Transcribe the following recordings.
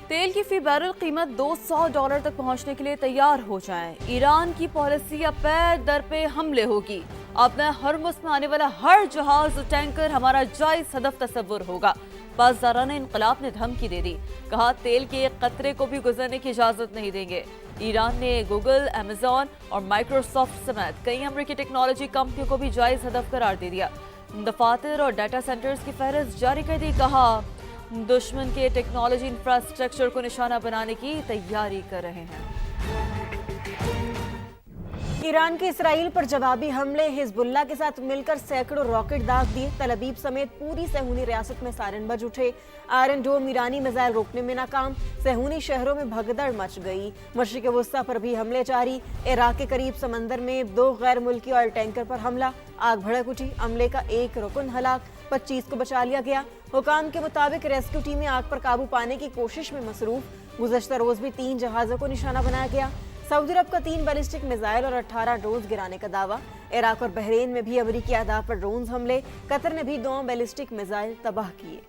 तेल की फी बैरल कीमत $200 तक पहुंचने के लिए तैयार हो जाएं। ईरान की पॉलिसी अब पैर दर पे हमले होगी। अपना हरमुस में आने वाला हर जहाज टैंकर हमारा जायज हदफ तस्वुर होगा। बाज़ाराना इनकलाब ने धमकी दे दी, कहा तेल के एक कतरे को भी गुजरने की इजाजत नहीं देंगे। ईरान ने गूगल, अमेजॉन और माइक्रोसॉफ्ट समेत कई अमेरिकी टेक्नोलॉजी कंपनियों को भी जायज हदफ करार दे दिया। दफातर और डाटा सेंटर्स की फहरिस्त जारी कर दी। कहा दुश्मन के टेक्नोलॉजी इंफ्रास्ट्रक्चर को निशाना बनाने की तैयारी कर रहे हैं। ईरान के इसराइल पर जवाबी हमले, हिजबुल्लाह के साथ मिलकर सैकड़ों रॉकेट दाग दिए। तल अबीब समेत पूरी सहूनी रियासत में सायरन बज उठे। आयरन डोम ईरानी मिसाइल रोकने में नाकाम। सहूनी शहरों में भगदड़ मच गई। मशरिक वस्ता पर भी हमले जारी। इराक के करीब समंदर में 2 गैर मुल्की ऑयल टैंकर पर हमला, आग भड़क उठी। अमले का एक रुकन हलाक, 25 को बचा लिया गया। हुकाम के मुताबिक रेस्क्यू टीमें आग पर काबू पाने की कोशिश में मसरूफ। गुज़श्ता रोज भी 3 जहाजों को निशाना बनाया गया। सऊदी अरब का 3 बैलिस्टिक मिसाइल और 18 ड्रोन गिराने का दावा। इराक और बहरीन में भी अमरीकी अहदाफ पर ड्रोन हमले। कतर ने भी 2 बैलिस्टिक मिसाइल तबाह किए।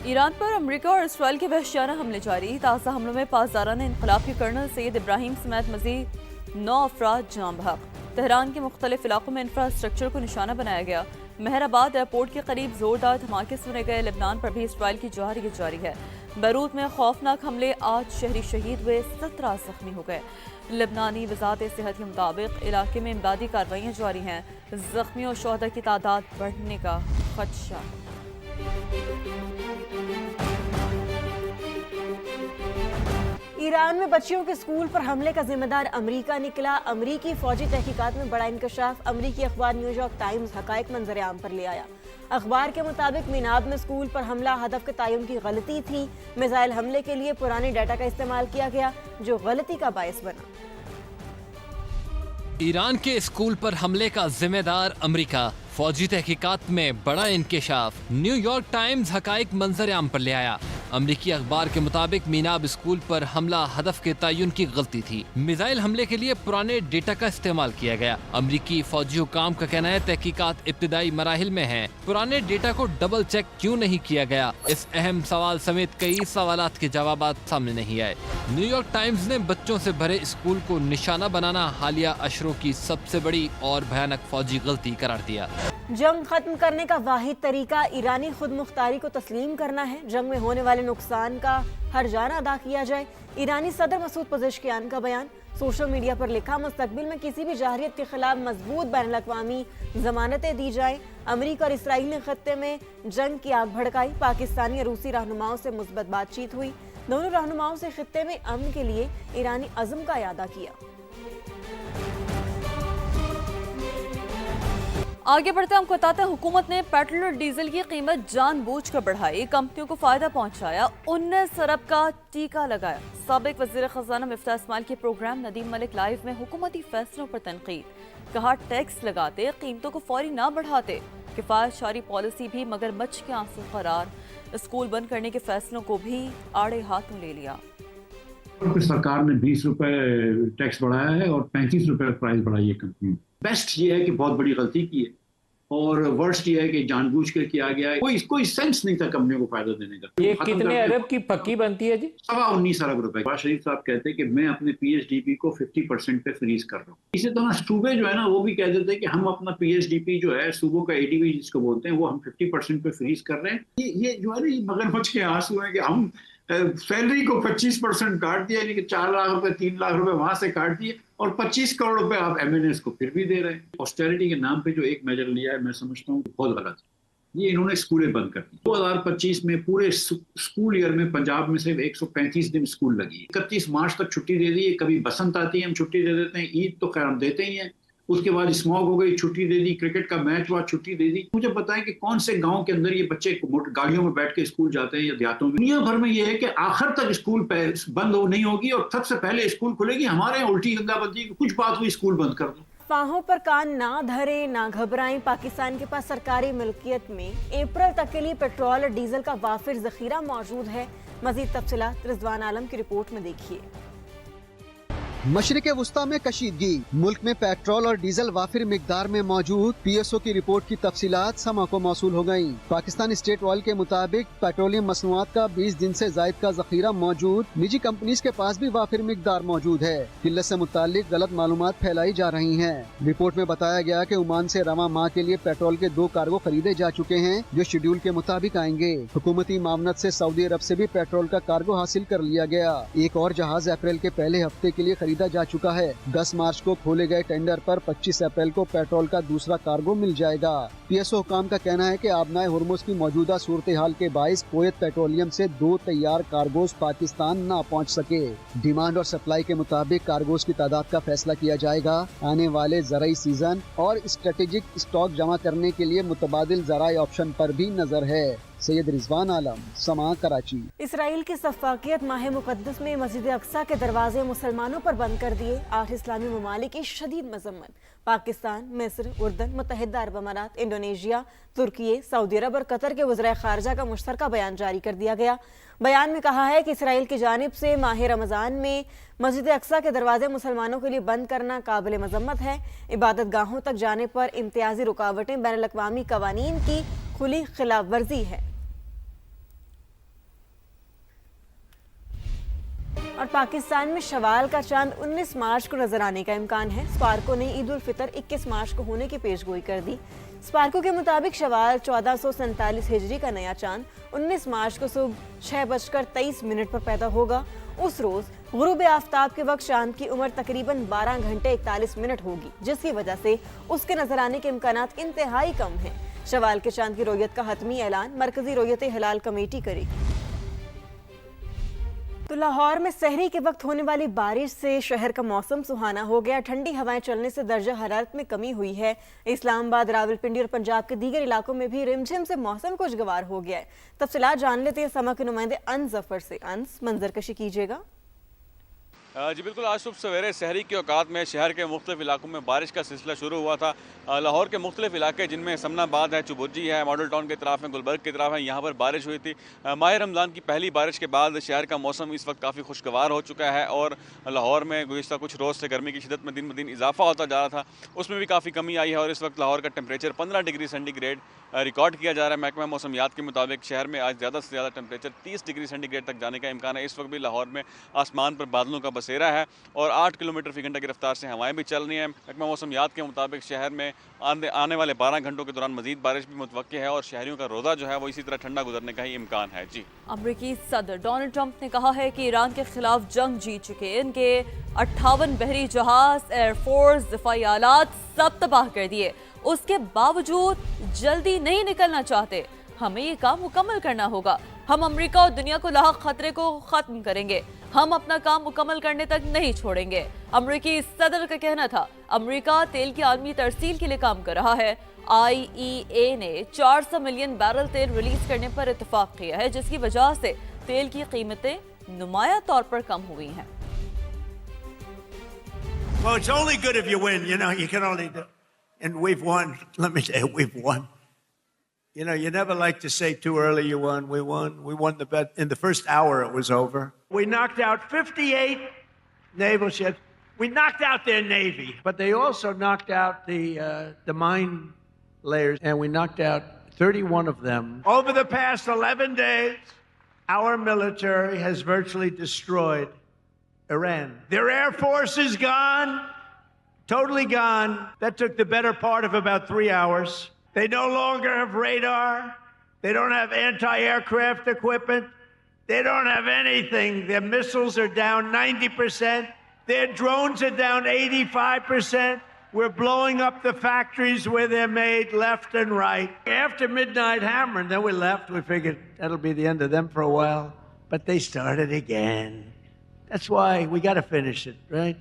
ईरान पर अमेरिका और इसराइल के वहशियाना हमले जारी। ताज़ा हमलों में पासदाराना इनकलाब के कर्नल सैयद इब्राहिम समेत मजीद 9 अफराद जान बहक। तेहरान के मुख्तलिफ इलाकों में इंफ्रास्ट्रक्चर को निशाना बनाया गया। मेहराबाद एयरपोर्ट के करीब जोरदार धमाके सुने गए। लेबनान पर भी इसराइल की जवारियत जारी है। बैरूत में खौफनाक हमले, 8 शहरी शहीद हुए, 17 जख्मी हो गए। लेबनानी वजारत सेहत के मुताबिक इलाके में इमदादी कार्रवाइयाँ जारी हैं। जख्मी और शोहदा की तादाद बढ़ने का खदशा। ईरान में बच्चियों के स्कूल पर हमले का जिम्मेदार अमेरिका निकला। अमेरिकी फौजी तहकीकात में बड़ा इंकशाफ। अमेरिकी अखबार न्यूयॉर्क टाइम्स हकायक मंजर आम पर ले आया। अखबार के मुताबिक मीनाब में स्कूल पर हमला हदफ के तयन की गलती थी। मिसाइल हमले के लिए पुराने डाटा का इस्तेमाल किया गया, जो गलती का बायस बना। ईरान के स्कूल पर हमले का जिम्मेदार अमेरिका, फौजी तहकीकात में बड़ा इंकशाफ। न्यूयॉर्क टाइम्स हकाइक मंजर आम पर ले आया। अमरीकी अखबार के मुताबिक मीनाब स्कूल पर हमला हदफ के तयन की गलती थी। मिसाइल हमले के लिए पुराने डेटा का इस्तेमाल किया गया। अमरीकी फौजी हुकाम का कहना है तहकीकात इब्तिदाई मराहिल में है। पुराने डेटा को डबल चेक क्यों नहीं किया गया, इस अहम सवाल समेत कई सवालात के जवाब सामने नहीं आए। न्यूयॉर्क टाइम्स ने बच्चों से भरे स्कूल को निशाना बनाना हालिया अशरों की सबसे बड़ी और भयानक फौजी गलती करार दिया। जंग खत्म करने का वाहिद तरीका ईरानी खुद मुख्तारी को तस्लीम करना है। जंग में होने वाले नुकसान का हर्जाना अदा किया जाए। ईरानी सदर मसूद पज़ेश्कियान का बयान। सोशल मीडिया पर लिखा, मुस्तकबिल में किसी भी जाहिरियत के खिलाफ मजबूत बैनुल-अक़वामी जमानतें दी जाएं। अमेरिका और इसराइल ने खत्ते में जंग की आग भड़काई। पाकिस्तानी और रूसी रहनुमाओं से मुस्बत बातचीत हुई। दोनों रहनुमाओं से खत्ते में अमन के लिए ईरानी अज़्म का इयादा किया। आगे बढ़ते हम बताते हैं, हुकूमत ने पेट्रोल और डीजल की कीमत जानबूझकर बढ़ाई, कंपनियों को फायदा पहुंचाया, 19 अरब का टीका लगाया। साबिक वज़ीर खजाना मिफ्ताह इस्माइल के प्रोग्राम नदीम मलिक लाइव में हुकूमती फैसलों पर तनकीद। कहा टैक्स लगाते, कीमतों को फौरी ना बढ़ाते। किफायतशारी पॉलिसी भी मगरमच्छ के आंसू करार। स्कूल बंद करने के फैसलों को भी आड़े हाथों ले लिया। सरकार ने 20 रुपए टैक्स बढ़ाया है और 35 रुपए प्राइस बढ़ाई है कंपनी। बेस्ट ये है कि बहुत बड़ी गलती की है और वर्स्ट ये है कि जानबूझ कर किया गया है। कोई सेंस नहीं था कंपनियों को फायदा देने का। ये कितने अरब की पक्की बनती है जी? 19 अरब रुपए। नवाज शरीफ साहब कहते हैं कि मैं अपने पीएचडीपी को 50% पे फ्रीज कर रहा हूँ। इसी तरह सूबे जो है ना वो भी कह देते हैं कि हम अपना पीएचडीपी जो है सूबों का एडीपी जिसको बोलते हैं वो हम 50% पे फ्रीज कर रहे हैं। ये जो है ना ये मगरमच्छ के आंसू है कि हम सैलरी को 25% काट दिया, यानी कि 4 लाख रुपए 3 लाख रुपए वहां से काट दिए और 25 करोड़ रुपए आप एमएनएस को फिर भी दे रहे हैं। ऑस्टेरिटी के नाम पे जो एक मेजर लिया है मैं समझता हूँ बहुत गलत है। ये इन्होंने स्कूलें बंद कर दी। 2025 में पूरे स्कूल ईयर में पंजाब में सिर्फ 135 दिन स्कूल लगी। 31 मार्च तक छुट्टी दे दी है। कभी बसंत आती है हम छुट्टी दे देते हैं, ईद तो खैर हम देते ही हैं। उसके बाद स्मॉग हो गई, छुट्टी दे दी। क्रिकेट का मैच हुआ, छुट्टी दे दी। मुझे बताएं कि कौन से गांव के अंदर ये बच्चे गाड़ियों में बैठ के स्कूल जाते हैं या देहातों में। दुनिया भर में ये है कि आखिर तक स्कूल बंद नहीं होगी और सबसे पहले स्कूल खुलेगी। हमारे यहाँ उल्टी गंगा बंदी की कुछ बात हुई स्कूल बंद कर दो। फाहों पर कान ना धरे, ना घबराएं। पाकिस्तान के पास सरकारी मिल्कियत में अप्रैल तक के लिए पेट्रोल और डीजल का वाफिर जखीरा मौजूद है। मजीद तफसीलात रिजवान आलम की रिपोर्ट में देखिए। मशरिक़ वुस्ता में कशीदगी, मुल्क में पेट्रोल और डीजल वाफिर मिकदार में मौजूद। PSO की रिपोर्ट की तफसीलात समा को मौसूल हो गयी। पाकिस्तान स्टेट ऑयल के मुताबिक पेट्रोलियम मसनूआत का 20 दिन से जायद का जखीरा मौजूद। निजी कंपनीज के पास भी वाफिर मिकदार मौजूद है। किल्लत से मुतालिक गलत मालूमात फैलाई जा रही हैं। रिपोर्ट में बताया गया कि ओमान से रवा माह के लिए पेट्रोल के 2 कार्गो खरीदे जा चुके हैं जो शेड्यूल के मुताबिक आएंगे। हुकूमती मामनत से सऊदी अरब से भी पेट्रोल का कार्गो हासिल कर लिया गया। एक और जहाज अप्रैल के पहले हफ्ते के लिए खरीदा जा चुका है। 10 मार्च को खोले गए टेंडर पर 25 अप्रैल को पेट्रोल का दूसरा कार्गो मिल जाएगा। PSO हुकाम का कहना है कि आबनाए हुर्मुज की मौजूदा सूरत हाल के बाइस कुवैत पेट्रोलियम से 2 तैयार कार्गोज पाकिस्तान न पहुंच सके। डिमांड और सप्लाई के मुताबिक कार्गोज की तादाद का फैसला किया जाएगा। आने वाले ज़राई सीजन और स्ट्रेटेजिक स्टॉक जमा करने के लिए मुतबादिल ज़राई ऑप्शन पर भी नजर है। सैयद रिजवान आलम, समा, कराची। इसराइल की सफ़ाकियत माह मुक़द्दस में मस्जिद अक्सा के दरवाजे मुसलमानों पर बंद कर दिए। 8 इस्लामी ममालिक की शदीद मजम्मत। पाकिस्तान, मिस्र, उर्दन, मुत्तहिदा अरब अमारात, इंडोनेशिया, तुर्की, सऊदी अरब और कतर के वज़राए ख़ारजा का मुश्तरका बयान जारी कर दिया गया। बयान में कहा है कि इसराइल की जानिब से माह रमज़ान में मस्जिद अक्सा के दरवाजे मुसलमानों के लिए बंद करना काबिल मजम्मत है। इबादत गाहों तक जाने पर इम्तियाजी रुकावटें बैनुल-अक़वामी कवानीन की खुली खिलाफ वर्जी है। और पाकिस्तान में शवाल का चांद 19 मार्च को नजर आने का इम्कान है। स्पार्को ने ईद उल फितर 21 मार्च को होने की पेशगोई कर दी। स्पार्को के मुताबिक शवाल 1447 हिजरी का नया चांद 19 मार्च को सुबह 6:23 पर पैदा होगा। उस रोज गुरूब आफ्ताब के वक्त चांद की उम्र तकरीबन 12 घंटे 41 मिनट होगी, जिसकी वजह से उसके नजर आने के इम्कानात इंतहाई कम हैं। शवाल के चांद की रोयत का हतमी ऐलान मरकजी रोयत हिलाल कमेटी करेगी। तो लाहौर में सहरी के वक्त होने वाली बारिश से शहर का मौसम सुहाना हो गया। ठंडी हवाएं चलने से दर्जा हरारत में कमी हुई है। इस्लामाबाद, रावलपिंडी और पंजाब के दीगर इलाकों में भी रिमझिम से मौसम खुशगवार हो गया है। तफसीलात जान लेते हैं समा के नुमाइंदे अन जफर से। अंस, मंजर कशी कीजिएगा। जी बिल्कुल, आज सुबह सवेरे शहरी के औकात में शहर के मुख्तलिफ इलाकों में बारिश का सिलसिला शुरू हुआ था। लाहौर के मुख्तलिफ इलाके जिनमें समनाबाद है, चुबुर्जी है, मॉडल टाउन की तरफ है, गुलबर्ग की तरफ है, यहाँ पर बारिश हुई थी। माह रमज़ान की पहली बारिश के बाद शहर का मौसम इस वक्त काफ़ी खुशगवार हो चुका है और लाहौर में गुज़िश्ता कुछ रोज़ से गर्मी की शिद्दत में दिन ब दिन इजाफा होता जा रहा था, उसमें भी काफ़ी कमी आई है और इस वक्त लाहौर का टेम्परेचर 15 डिग्री सेंटीग्रेड रिकॉर्ड किया जा रहा है। महकमा मौसमियात के मुताबिक शहर में आज ज़्यादा से ज़्यादा टेम्परेचर 30 डिग्री सेंटीग्रेड तक जाने का इम्कान है। इस वक्त भी लाहौर में आसमान पर बादलों का बसेरा है और 8 किलोमीटर फी घंटा की रफ्तार से हवाएं भी चल रही हैं। महकमा मौसमियात के मुताबिक शहर में आने वाले 12 घंटों के दौरान मजीद बारिश भी मुतवक्की है और शहरियों का रोज़ा जो है वो इसी तरह ठंडा गुजरने का ही इम्कान है। जी, अमरीकी सदर डोनाल्ड ट्रंप ने कहा है कि ईरान के खिलाफ जंग जीत चुके इनके 58 बहरी जहाज, एयरफोर्स, दिफाई आलात सब तबाह कर दिए। उसके बावजूद जल्दी नहीं निकलना चाहते। हमें ये काम मुकम्मल करना होगा। हम अमेरिका और दुनिया को लाहक खतरे को खत्म करेंगे। हम अपना काम मुकम्मल करने तक नहीं छोड़ेंगे। अमरीकी सदर का कहना था अमेरिका तेल की आलमी तरसील के लिए काम कर रहा है। IEA ने 400 मिलियन बैरल तेल रिलीज करने पर इत्तेफाक किया है, जिसकी वजह से तेल की कीमतें नुमाया तौर पर कम हुई हैं। Well, it's only good if you win. You know, you can only do. And we've won. Let me tell you, we've won. You know, you never like to say too early you won. We won. We won the bet. In the first hour, it was over. We knocked out 58 naval ships. We knocked out their navy, but they also knocked out the mine layers, and we knocked out 31 of them. Over the past 11 days, our military has virtually destroyed Iran. Their air force is gone, totally gone. That took the better part of about 3 hours. They no longer have radar. They don't have anti-aircraft equipment. They don't have anything. Their missiles are down 90%. Their drones are down 85%. We're blowing up the factories where they're made left and right. After midnight hammering, then we left. We figured that'll be the end of them for a while. But they started again. That's why we got to finish it, right?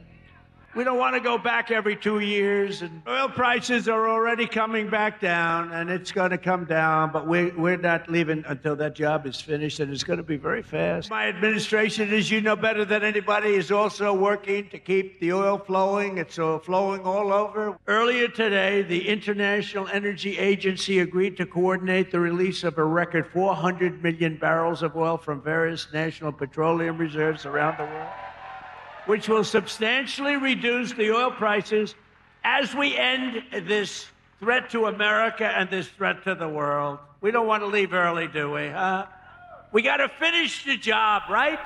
We don't want to go back every 2 years. And oil prices are already coming back down, and it's going to come down. But we're not leaving until that job is finished, and it's going to be very fast. My administration, as you know better than anybody, is also working to keep the oil flowing. It's flowing all over. Earlier today, the International Energy Agency agreed to coordinate the release of a record 400 million barrels of oil from various national petroleum reserves around the world. which will substantially reduce the oil prices as we end this threat to America and this threat to the world. We don't want to leave early, do we? We got to finish the job, right?